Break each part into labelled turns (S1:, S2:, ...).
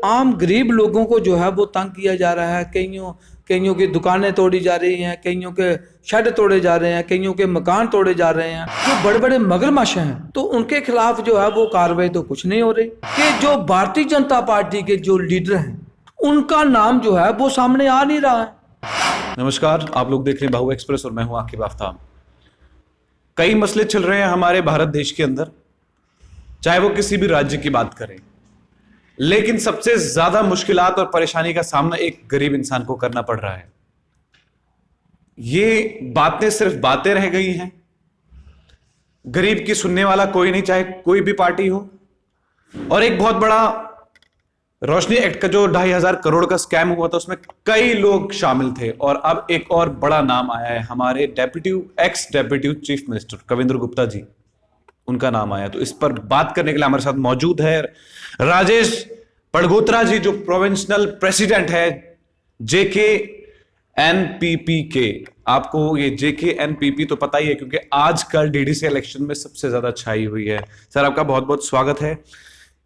S1: आम गरीब लोगों को जो है वो तंग किया जा रहा है। कईयों की दुकानें तोड़ी जा रही हैं, कईयों के शेड तोड़े जा रहे हैं, कईयों के मकान तोड़े जा रहे हैं। जो बड़े बड़े मगरमच्छ हैं तो उनके खिलाफ जो है वो कार्रवाई तो कुछ नहीं हो रही। कि जो भारतीय जनता पार्टी के जो लीडर हैं उनका नाम जो है वो सामने आ नहीं रहा है।
S2: नमस्कार, आप लोग देख रहे हैं बाहु एक्सप्रेस और मैं हूं आकिब आफ्ताब। कई मसले चल रहे हैं हमारे भारत देश के अंदर, चाहे वो किसी भी राज्य की बात करें, लेकिन सबसे ज्यादा मुश्किलात और परेशानी का सामना एक गरीब इंसान को करना पड़ रहा है। ये बातें सिर्फ बातें रह गई हैं। गरीब की सुनने वाला कोई नहीं, चाहे कोई भी पार्टी हो। और एक बहुत बड़ा रोशनी एक्ट का जो 2,500 करोड़ का स्कैम हुआ था, उसमें कई लोग शामिल थे। और अब एक और बड़ा नाम आया है, हमारे ex deputy chief minister Kavinder Gupta ji, उनका नाम आया। तो इस पर बात करने के लिए हमारे साथ मौजूद है राजेश पड़गोत्रा जी, जो प्रोविंशियल प्रेसिडेंट है जेके एनपीपी के। आपको ये जेके एनपीपी तो पता ही है, क्योंकि आजकल डीडीसी इलेक्शन में सबसे ज्यादा छाई हुई है। सर, आपका बहुत बहुत स्वागत है।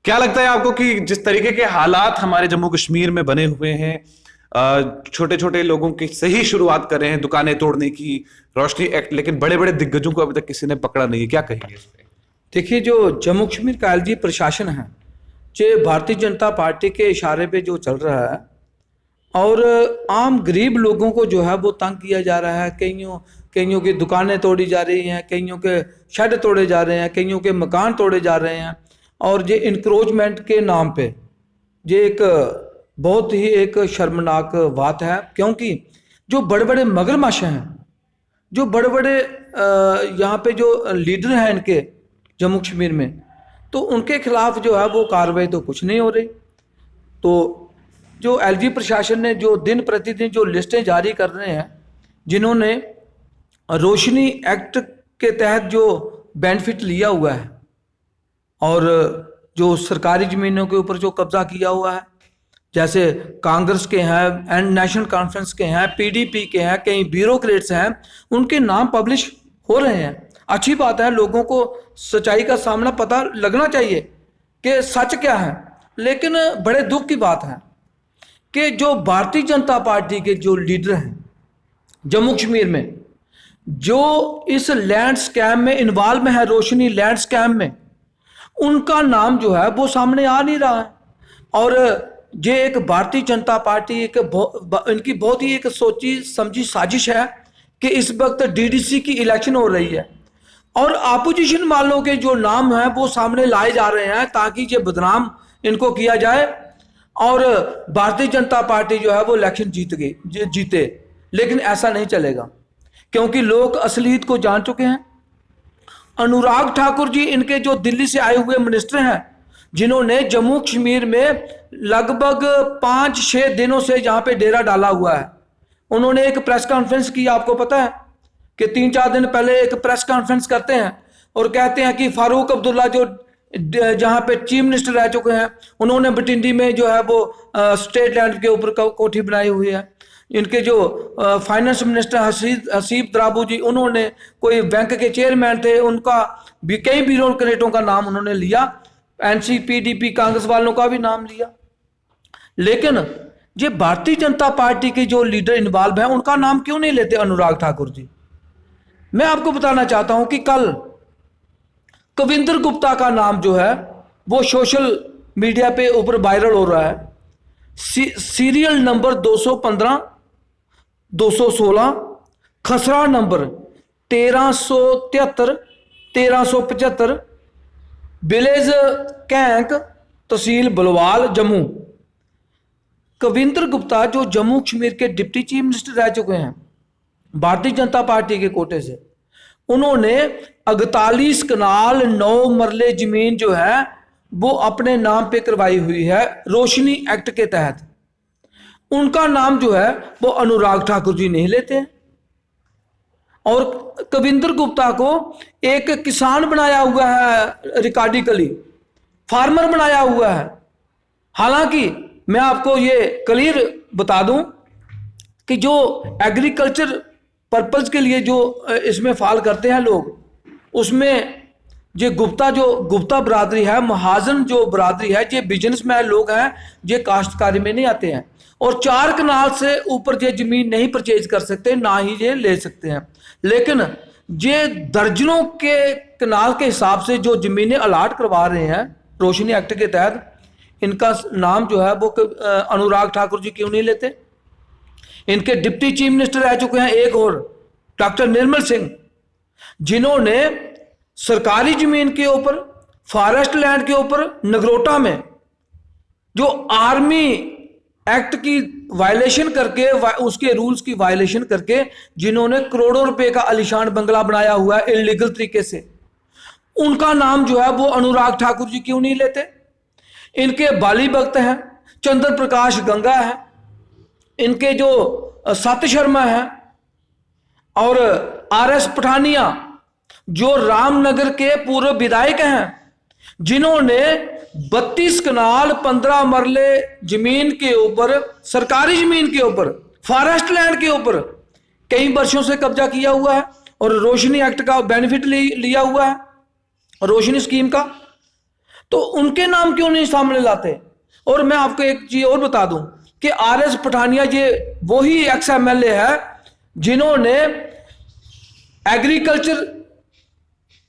S2: क्या लगता है आपको कि जिस तरीके के हालात हमारे जम्मू कश्मीर में बने हुए हैं, छोटे छोटे लोगों की सही शुरुआत कर रहे हैं दुकानें तोड़ने की, रोशनी एक्ट, लेकिन बड़े बड़े दिग्गजों को अभी तक किसी ने पकड़ा नहीं है, क्या कहेंगे इस पे?
S1: देखिए, जो जम्मू कश्मीर का एलजी प्रशासन है, जो भारतीय जनता पार्टी के इशारे पे जो चल रहा है, और आम गरीब लोगों को जो है वो तंग किया जा रहा है। कईयों की दुकानें तोड़ी जा रही हैं, कईयों के शेड तोड़े जा रहे हैं, कईयों के मकान तोड़े जा रहे हैं। और ये इंक्रोचमेंट के नाम पे ये एक बहुत ही एक शर्मनाक बात है, क्योंकि जो बड़े बड़े मगरमच्छ हैं, जो बड़े बड़े यहाँ पे जो लीडर हैं इनके जम्मू कश्मीर में, तो उनके खिलाफ जो है वो कार्रवाई तो कुछ नहीं हो रही। तो जो एलजी प्रशासन ने जो दिन प्रतिदिन जो लिस्टें जारी कर रहे हैं, जिन्होंने रोशनी एक्ट के तहत जो बेनिफिट लिया हुआ है और जो सरकारी ज़मीनों के ऊपर जो कब्जा किया हुआ है, जैसे कांग्रेस के हैं एंड नेशनल कॉन्फ्रेंस के हैं, पीडीपी के हैं, कई ब्यूरोक्रेट्स हैं, उनके नाम पब्लिश हो रहे हैं। अच्छी बात है, लोगों को सच्चाई का सामना पता लगना चाहिए कि सच क्या है। लेकिन बड़े दुख की बात है कि जो भारतीय जनता पार्टी के जो लीडर हैं जम्मू कश्मीर में, जो इस लैंड स्कैम में इन्वॉल्व है, रोशनी लैंड स्कैम में, उनका नाम जो है वो सामने आ नहीं रहा है। और ये एक भारतीय जनता पार्टी इनकी बहुत ही एक सोची समझी साजिश है कि इस वक्त डीडीसी की इलेक्शन हो रही है और अपोजिशन वालों के जो नाम हैं वो सामने लाए जा रहे हैं ताकि ये बदनाम इनको किया जाए और भारतीय जनता पार्टी जो है वो इलेक्शन जीते। लेकिन ऐसा नहीं चलेगा, क्योंकि लोग असलियत को जान चुके हैं। अनुराग ठाकुर जी, इनके जो दिल्ली से आए हुए मिनिस्टर हैं, जिन्होंने जम्मू कश्मीर में लगभग 5-6 दिनों से यहाँ पे डेरा डाला हुआ है, उन्होंने एक प्रेस कॉन्फ्रेंस की। आपको पता है कि 3-4 दिन पहले एक प्रेस कॉन्फ्रेंस करते हैं और कहते हैं कि फारूक अब्दुल्ला जो जहाँ पे चीफ मिनिस्टर रह चुके हैं, उन्होंने बटिंडी में जो है वो स्टेट लैंड के ऊपर कोठी बनाई हुई है। इनके जो फाइनेंस मिनिस्टर हसीब द्राबू जी, उन्होंने कोई बैंक के चेयरमैन थे, उनका भी कई ब्यूरोक्रेटों का नाम उन्होंने लिया, एनसीपीडीपी कांग्रेस वालों का भी नाम लिया। लेकिन ये भारतीय जनता पार्टी के जो लीडर इन्वॉल्व हैं, उनका नाम क्यों नहीं लेते अनुराग ठाकुर जी? मैं आपको बताना चाहता हूं कि कल कविंद्र गुप्ता का नाम जो है वो सोशल मीडिया पे ऊपर वायरल हो रहा है। सीरियल नंबर 215, 216, खसरा नंबर 1373, 1375, विलेज कैंक, तहसील बलवाल, जम्मू। कविंद्र गुप्ता जो जम्मू कश्मीर के डिप्टी चीफ मिनिस्टर रह चुके हैं भारतीय जनता पार्टी के कोटे से, उन्होंने 48 कनाल 9 मरले जमीन जो है वो अपने नाम पे करवाई हुई है रोशनी एक्ट के तहत। उनका नाम जो है वो अनुराग ठाकुर जी नहीं लेते हैं। और कविंद्र गुप्ता को एक किसान बनाया हुआ है, रिकॉर्डिकली फार्मर बनाया हुआ है। हालांकि मैं आपको ये क्लियर बता दूं कि जो एग्रीकल्चर पर्पस के लिए जो इसमें फाल करते हैं लोग, उसमें जे गुप्ता बरादरी है, महाजन जो बरादरी है, जे बिजनेसमैन लोग हैं, जे काश्तकारी में नहीं आते हैं और 4 कनाल से ऊपर जे जमीन नहीं परचेज कर सकते, ना ही ये ले सकते हैं। लेकिन जे दर्जनों के कनाल के हिसाब से जो जमीनें अलाट करवा रहे हैं रोशनी एक्ट के तहत, इनका नाम जो है वो अनुराग ठाकुर जी क्यों नहीं लेते? इनके डिप्टी चीफ मिनिस्टर रह चुके हैं एक और, डॉक्टर निर्मल सिंह, जिन्होंने सरकारी जमीन के ऊपर, फॉरेस्ट लैंड के ऊपर नगरोटा में जो आर्मी एक्ट की वायलेशन करके, उसके रूल्स की वायलेशन करके, जिन्होंने करोड़ों रुपए का आलीशान बंगला बनाया हुआ है इलीगल तरीके से, उनका नाम जो है वो अनुराग ठाकुर जी क्यों नहीं लेते? इनके बाली भक्त हैं, चंद्र प्रकाश गंगा है, इनके जो सत्य शर्मा है और RS पठानिया जो रामनगर के पूर्व विधायक हैं, जिन्होंने 32 कनाल 15 मरले जमीन के ऊपर, सरकारी जमीन के ऊपर, फॉरेस्ट लैंड के ऊपर कई वर्षों से कब्जा किया हुआ है और रोशनी एक्ट का बेनिफिट लिया हुआ है, रोशनी स्कीम का। तो उनके नाम क्यों नहीं सामने लाते? और मैं आपको एक चीज और बता दूं कि RS पठानिया ये वही XMLA है जिन्होंने एग्रीकल्चर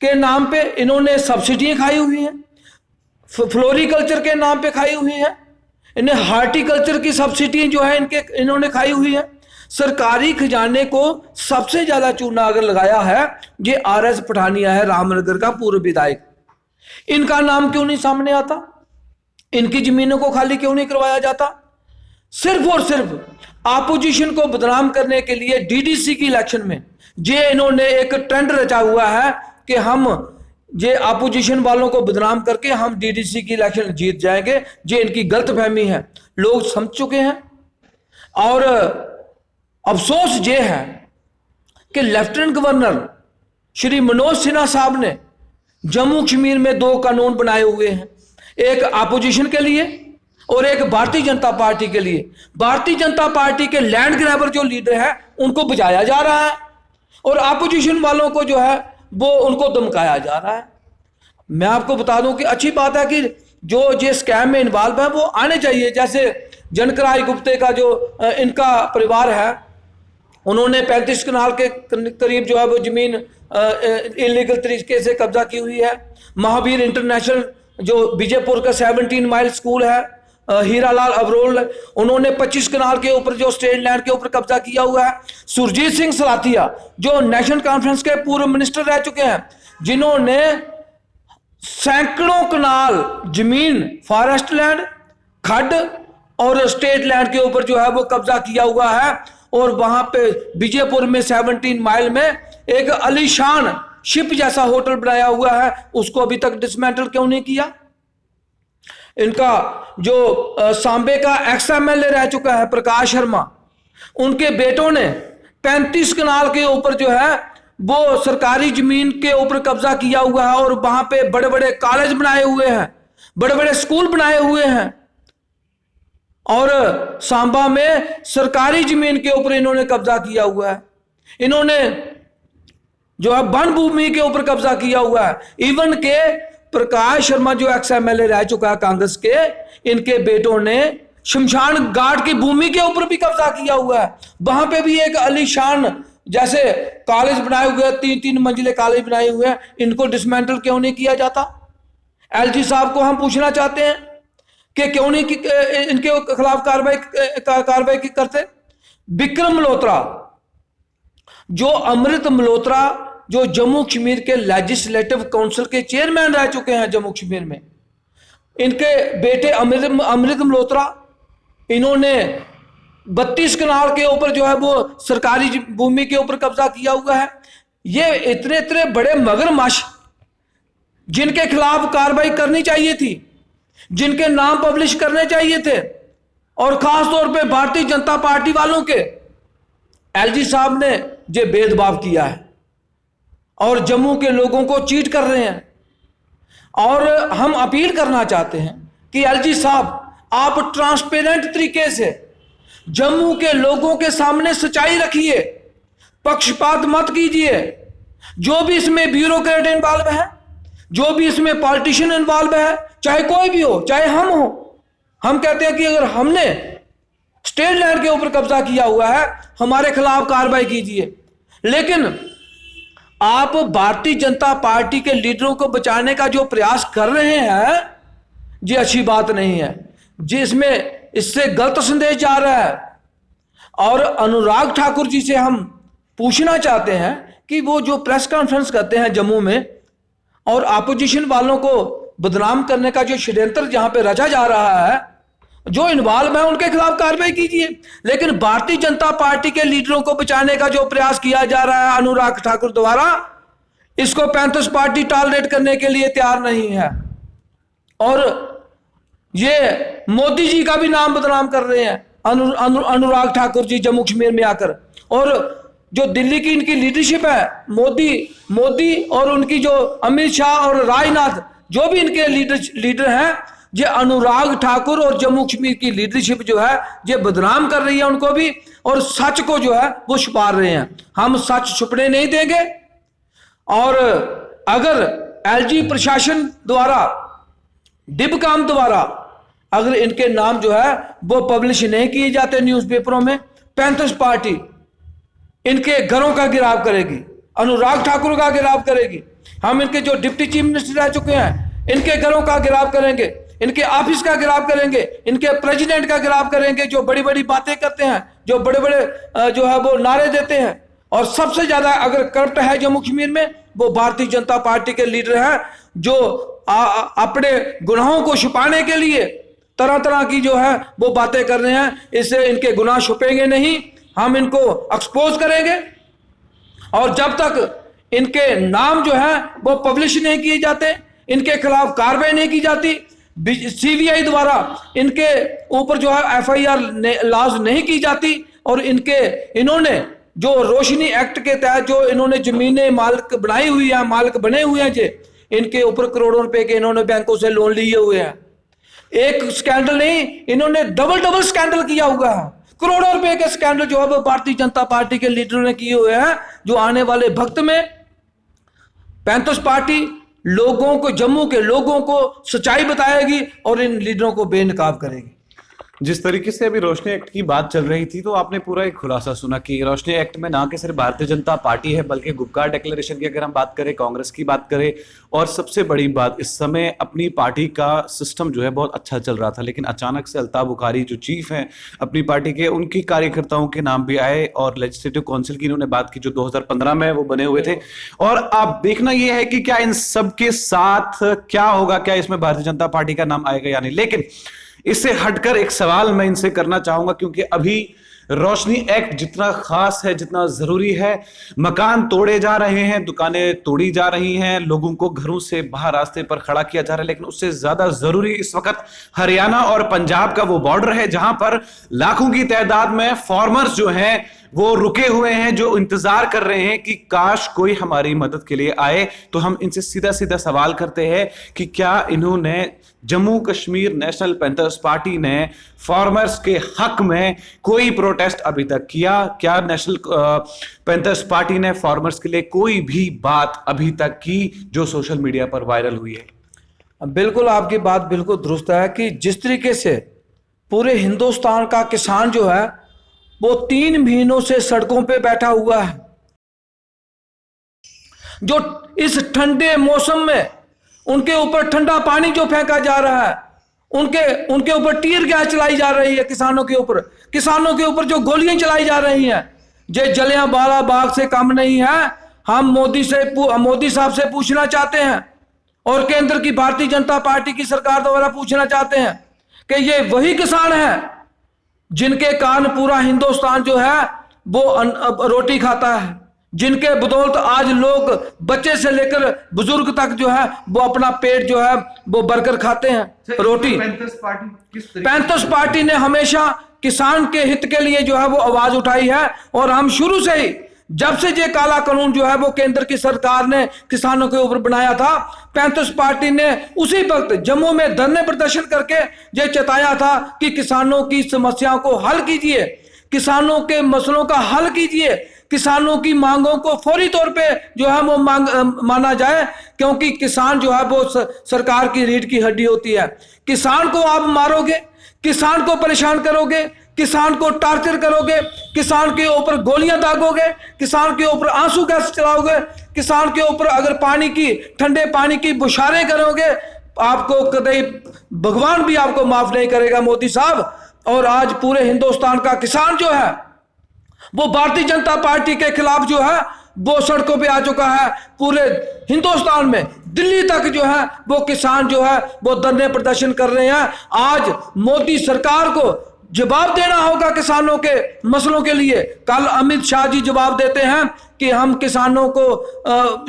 S1: के नाम पे इन्होंने सब्सिडियां खाई हुई हैं, फ्लोरिकल्चर के नाम पे खाई हुई हैं, इन्हें हार्टिकल्चर की सब्सिडी जो है इन्होंने खाई हुई है। सरकारी खजाने को सबसे ज्यादा चूना अगर लगाया है ये RS पठानिया है, रामनगर का पूर्व विधायक। इनका नाम क्यों नहीं सामने आता? इनकी जमीनों को खाली क्यों नहीं करवाया जाता? सिर्फ और सिर्फ अपोजिशन को बदनाम करने के लिए DDC की इलेक्शन में ये इन्होंने एक ट्रेंड रचा हुआ है कि हम ये अपोजिशन वालों को बदनाम करके हम DDC की इलेक्शन जीत जाएंगे। ये इनकी गलतफहमी है, लोग समझ चुके हैं। और अफसोस ये है कि लेफ्टिनेंट गवर्नर श्री मनोज सिन्हा साहब ने जम्मू कश्मीर में 2 कानून बनाए हुए हैं, एक अपोजिशन के लिए और एक भारतीय जनता पार्टी के लिए। भारतीय जनता पार्टी के लैंड ग्रैबर जो लीडर है उनको बचाया जा रहा है और अपोजिशन वालों को जो है वो उनको धमकाया जा रहा है। मैं आपको बता दूं कि अच्छी बात है कि जो ये स्कैम में इन्वॉल्व है वो आने चाहिए। जैसे जनकराय गुप्ते का जो इनका परिवार है, उन्होंने 35 कनाल के करीब जो है वो जमीन इलीगल तरीके से कब्जा की हुई है। महावीर इंटरनेशनल जो बीजेपुर का 17 माइल स्कूल है, हीरालाल अबरोल, उन्होंने 25 कनाल के ऊपर जो स्टेट लैंड के ऊपर कब्जा किया हुआ है। सुरजीत सिंह सलाथिया जो नेशनल कॉन्फ्रेंस के पूर्व मिनिस्टर रह चुके हैं, जिन्होंने सैकड़ों कनाल जमीन, फॉरेस्ट लैंड, खड्ड और स्टेट लैंड के ऊपर जो है वो कब्जा किया हुआ है। और वहां पे बीजेपुर में 17 माइल में एक आलीशान शिप जैसा होटल बनाया हुआ है, उसको अभी तक डिसमेंटल क्यों नहीं किया? इनका जो सांबे का XMLA रह चुका है प्रकाश शर्मा, उनके बेटों ने 35 कनाल के ऊपर जो है वो सरकारी जमीन के ऊपर कब्जा किया हुआ है और वहां पे बड़े बड़े कॉलेज बनाए हुए हैं, बड़े बड़े स्कूल बनाए हुए हैं। और सांबा में सरकारी जमीन के ऊपर इन्होंने कब्जा किया हुआ है। इन्होंने जो है वन भूमि के ऊपर कब्जा किया हुआ है। इवन के प्रकाश शर्मा जो XMLA रह चुका है कांग्रेस के, इनके बेटों ने शमशान घाट की भूमि के ऊपर भी कब्जा किया हुआ है। वहां पे भी एक आलीशान जैसे कॉलेज बनाए हुए, 3-3 मंजिले कॉलेज बनाए हुए हैं, इनको डिसमेंटल क्यों नहीं किया जाता? LG साहब को हम पूछना चाहते हैं कि क्यों नहीं इनके खिलाफ कार्रवाई करते? विक्रम मल्होत्रा, जो अमृत मल्होत्रा जो जम्मू कश्मीर के लेजिस्लेटिव काउंसिल के चेयरमैन रह चुके हैं जम्मू कश्मीर में, इनके बेटे अमृत मल्होत्रा, इन्होंने 32 कनाल के ऊपर जो है वो सरकारी भूमि के ऊपर कब्जा किया हुआ है। ये इतने बड़े मगरमच्छ जिनके खिलाफ कार्रवाई करनी चाहिए थी, जिनके नाम पब्लिश करने चाहिए थे, और खास तौर पे भारतीय जनता पार्टी वालों के, LG साहब ने ये भेदभाव किया है और जम्मू के लोगों को चीट कर रहे हैं। और हम अपील करना चाहते हैं कि LG साहब, आप ट्रांसपेरेंट तरीके से जम्मू के लोगों के सामने सच्चाई रखिए, पक्षपात मत कीजिए। जो भी इसमें ब्यूरोक्रेट इन्वॉल्व है, जो भी इसमें पॉलिटिशियन इन्वॉल्व है, चाहे कोई भी हो, चाहे हम हो, हम कहते हैं कि अगर हमने स्टेट लैंड के ऊपर कब्जा किया हुआ है, हमारे खिलाफ कार्रवाई कीजिए। लेकिन आप भारतीय जनता पार्टी के लीडरों को बचाने का जो प्रयास कर रहे हैं, ये अच्छी बात नहीं है, जिसमें इससे गलत संदेश जा रहा है। और अनुराग ठाकुर जी से हम पूछना चाहते हैं कि वो जो प्रेस कॉन्फ्रेंस करते हैं जम्मू में, और अपोजिशन वालों को बदनाम करने का जो षड्यंत्र जहां पे रचा जा रहा है, जो इन्वॉल्व है उनके खिलाफ कार्रवाई कीजिए। लेकिन भारतीय जनता पार्टी के लीडरों को बचाने का जो प्रयास किया जा रहा है अनुराग ठाकुर द्वारा, इसको पैंथर्स पार्टी टॉलरेट करने के लिए तैयार नहीं है। और ये मोदी जी का भी नाम बदनाम कर रहे हैं अनुराग ठाकुर जी जम्मू कश्मीर में आकर। और जो दिल्ली की इनकी लीडरशिप है, मोदी और उनकी जो अमित शाह और राजनाथ, जो भी इनके लीडर हैं, ये अनुराग ठाकुर और जम्मू कश्मीर की लीडरशिप जो है ये बदनाम कर रही है उनको भी, और सच को जो है वो छुपा रहे हैं। हम सच छुपने नहीं देंगे। और अगर एलजी प्रशासन द्वारा, डिबकाम द्वारा अगर इनके नाम जो है वो पब्लिश नहीं किए जाते न्यूज़पेपरों में, पैंथर्स पार्टी इनके घरों का गिराव करेगी, अनुराग ठाकुर का गिराव करेगी। हम इनके जो डिप्टी चीफ मिनिस्टर रह चुके हैं, इनके घरों का गिराव करेंगे, इनके ऑफिस का गिराव करेंगे, इनके प्रेसिडेंट का गिराव करेंगे, जो बड़ी बड़ी बातें करते हैं, जो बड़े बड़े जो है वो नारे देते हैं। और सबसे ज्यादा अगर करप्ट है जम्मू कश्मीर में, वो भारतीय जनता पार्टी के लीडर हैं, जो अपने गुनाहों को छुपाने के लिए तरह तरह की जो है वो बातें कर रहे हैं। इससे इनके गुनाह छुपेंगे नहीं, हम इनको एक्सपोज करेंगे। और जब तक इनके नाम जो है वो पब्लिश नहीं किए जाते, इनके खिलाफ कार्रवाई नहीं की जाती, सीबीआई द्वारा इनके ऊपर जो है एफआईआर लॉन्च नहीं की जाती, और इन्होंने जो रोशनी एक्ट के तहत जो इन्होंने जमीनें मालिक बनाई हुई है, मालिक बने हुए हैं, जे इनके ऊपर करोड़ों रुपए के इन्होंने बैंकों से लोन लिए हुए हैं। एक स्कैंडल नहीं, इन्होंने डबल स्कैंडल किया हुआ है। करोड़ों रुपए के स्कैंडल जो है वो भारतीय जनता पार्टी के लीडरों ने किए हुए हैं, जो आने वाले वक्त में पैंथर्स पार्टी लोगों को, जम्मू के लोगों को सच्चाई बताएगी और इन लीडरों को बेनकाब करेगी।
S2: जिस तरीके से अभी रोशनी एक्ट की बात चल रही थी, तो आपने पूरा एक खुलासा सुना कि रोशनी एक्ट में ना कि सिर्फ भारतीय जनता पार्टी है, बल्कि गुपकार डिक्लेरेशन की अगर हम बात करें, कांग्रेस की बात करें, और सबसे बड़ी बात, इस समय अपनी पार्टी का सिस्टम जो है बहुत अच्छा चल रहा था, लेकिन अचानक से अल्ताफ बुखारी जो चीफ हैं अपनी पार्टी के, उनकी कार्यकर्ताओं के नाम भी आए, और लेजिस्लेटिव काउंसिल की इन्होंने बात की जो 2015 में वो बने हुए थे। और आप देखना यह है कि क्या इन सब के साथ क्या होगा, क्या इसमें भारतीय जनता पार्टी का नाम आएगा या नहीं। लेकिन इससे हटकर एक सवाल मैं इनसे करना चाहूंगा, क्योंकि अभी रोशनी एक्ट जितना खास है, जितना जरूरी है, मकान तोड़े जा रहे हैं, दुकानें तोड़ी जा रही हैं, लोगों को घरों से बाहर रास्ते पर खड़ा किया जा रहा है, लेकिन उससे ज्यादा जरूरी इस वक्त हरियाणा और पंजाब का वो बॉर्डर है, जहां पर लाखों की तादाद में फार्मर्स जो हैं वो रुके हुए हैं, जो इंतजार कर रहे हैं कि काश कोई हमारी मदद के लिए आए। तो हम इनसे सीधा सीधा सवाल करते हैं कि क्या इन्होंने, Jammu Kashmir national panthers party ने फार्मर्स के हक में कोई प्रोटेस्ट अभी तक किया? क्या नेशनल पैंथर्स पार्टी ने फार्मर्स के लिए कोई भी बात अभी तक की जो सोशल मीडिया पर वायरल हुई है?
S1: बिल्कुल, आपकी बात बिल्कुल दुरुस्त है कि जिस तरीके से पूरे हिंदुस्तान का किसान जो है वो 3 महीनों से सड़कों पे बैठा हुआ है, जो इस ठंडे मौसम में उनके ऊपर ठंडा पानी जो फेंका जा रहा है, उनके ऊपर टीयर गैस चलाई जा रही है, किसानों के ऊपर जो गोलियां चलाई जा रही हैं, जो जलियांवाला बाग से कम नहीं है। हम मोदी साहब से पूछना चाहते हैं, और केंद्र की भारतीय जनता पार्टी की सरकार द्वारा पूछना चाहते हैं कि ये वही किसान हैं जिनके कारण पूरा हिंदुस्तान जो है वो रोटी खाता है, जिनके बदौलत आज लोग, बच्चे से लेकर बुजुर्ग तक जो है वो अपना पेट जो है वो भरकर खाते हैं रोटी। पैंथर्स पार्टी ने हमेशा किसान के हित के लिए जो है वो आवाज उठाई है, और हम शुरू से ही, जब से ये काला कानून जो है वो केंद्र की सरकार ने किसानों के ऊपर बनाया था, पैंथर्स पार्टी ने उसी वक्त जम्मू में धरने प्रदर्शन करके ये चेताया था कि किसानों की समस्याओं को हल कीजिए, किसानों के मसलों का हल कीजिए, किसानों की मांगों को फौरी तौर पे जो है वो माना जाए, क्योंकि किसान जो है वो सरकार की रीढ़ की हड्डी होती है। किसान को आप मारोगे, किसान को परेशान करोगे, किसान को टार्चर करोगे, किसान के ऊपर गोलियां दागोगे, किसान के ऊपर आंसू गैस चलाओगे, किसान के ऊपर अगर पानी की, ठंडे पानी की बुशारें करोगे, आपको कभी भगवान भी आपको माफ नहीं करेगा मोदी साहब। और आज पूरे हिंदुस्तान का किसान जो है वो भारतीय जनता पार्टी के खिलाफ जो है वो सड़कों पे आ चुका है। पूरे हिंदुस्तान में दिल्ली तक जो है वो किसान जो है वो धरने प्रदर्शन कर रहे हैं। आज मोदी सरकार को जवाब देना होगा किसानों के मसलों के लिए। कल अमित शाह जी जवाब देते हैं कि हम किसानों को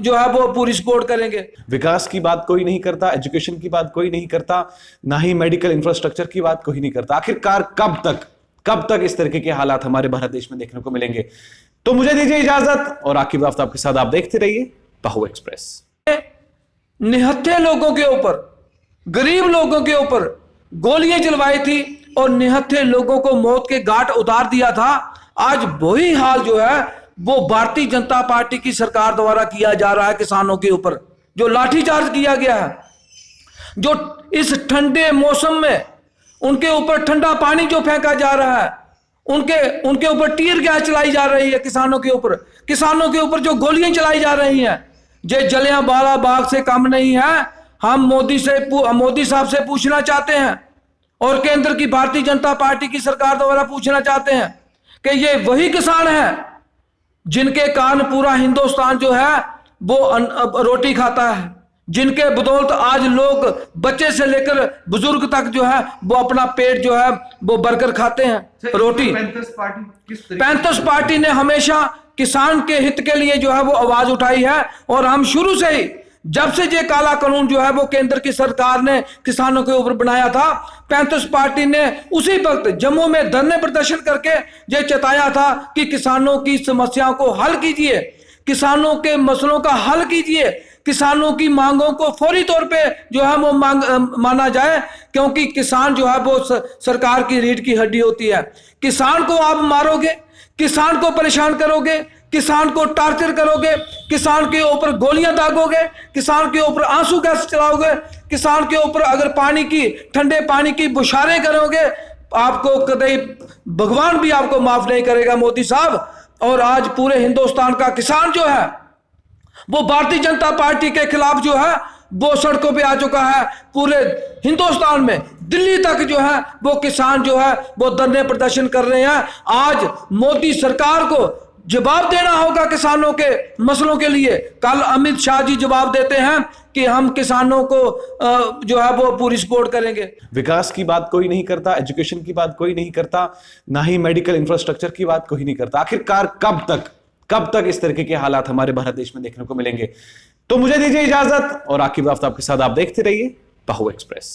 S1: जो है वो पूरी सपोर्ट करेंगे।
S2: विकास की बात कोई नहीं करता, एजुकेशन की बात कोई नहीं करता, ना ही मेडिकल इंफ्रास्ट्रक्चर की बात कोई नहीं करता। आखिरकार कब तक इस तरीके के हालात हमारे भारत देश में देखने को मिलेंगे? तो मुझे दीजिए इजाजत और आकिब आफ्ताब के साथ आप देखते रहिए पहू एक्सप्रेस।
S1: निहत्थे लोगों के ऊपर, गरीब लोगों के ऊपर गोलियां चलवाई थी और निहत्थे लोगों को मौत के घाट उतार दिया था। आज वही हाल जो है वो भारतीय जनता पार्टी की सरकार द्वारा किया जा रहा है। किसानों के ऊपर जो लाठीचार्ज किया गया है, जो इस ठंडे मौसम में उनके ऊपर ठंडा पानी जो फेंका जा रहा है, उनके ऊपर टीयर गैस चलाई जा रही है, किसानों के ऊपर जो गोलियां चलाई जा रही हैं, ये जलियांवाला बाग से कम नहीं है। हम मोदी साहब से पूछना चाहते हैं और केंद्र की भारतीय जनता पार्टी की सरकार द्वारा पूछना चाहते हैं कि ये वही किसान हैं जिनके कारण पूरा हिंदुस्तान जो है वो रोटी खाता है, जिनके बदौलत आज लोग बच्चे से लेकर बुजुर्ग तक जो है वो अपना पेट जो है वो भरकर खाते हैं रोटी। पैंथर्स पार्टी ने हमेशा किसान के हित के लिए जो है वो आवाज उठाई है और हम शुरू से ही, जब से ये काला कानून जो है वो केंद्र की सरकार ने किसानों के ऊपर बनाया था, पैंथर्स पार्टी ने उसी वक्त जम्मू में धरने प्रदर्शन करके ये चेताया था कि किसानों की समस्याओं को हल कीजिए, किसानों के मसलों का हल कीजिए, किसानों की मांगों को फौरी तौर पे जो है वो माना जाए, क्योंकि किसान जो है वो सरकार की रीढ़ की हड्डी होती है। किसान को आप मारोगे, किसान को परेशान करोगे, किसान को टार्चर करोगे, किसान के ऊपर गोलियां दागोगे, किसान के ऊपर आंसू गैस चलाओगे, किसान के ऊपर अगर पानी की, ठंडे पानी की बुशारें करोगे, आपको कभी भगवान भी आपको माफ नहीं करेगा मोदी साहब। और आज पूरे हिंदुस्तान का किसान जो है वो भारतीय जनता पार्टी के खिलाफ जो है वो सड़कों पे आ चुका है। पूरे हिंदुस्तान में दिल्ली तक जो है वो किसान जो है वो धरने प्रदर्शन कर रहे हैं। आज मोदी सरकार को जवाब देना होगा किसानों के मसलों के लिए। कल अमित शाह जी जवाब देते हैं कि हम किसानों को जो है वो पूरी सपोर्ट करेंगे।
S2: विकास की बात कोई नहीं करता, एजुकेशन की बात कोई नहीं करता, ना ही मेडिकल इंफ्रास्ट्रक्चर की बात कोई नहीं करता। आखिरकार कब तक इस तरीके के हालात हमारे भारत देश में देखने को मिलेंगे? तो मुझे दीजिए इजाजत और आकिब आफ्ताब के साथ आप देखते रहिए पहू एक्सप्रेस।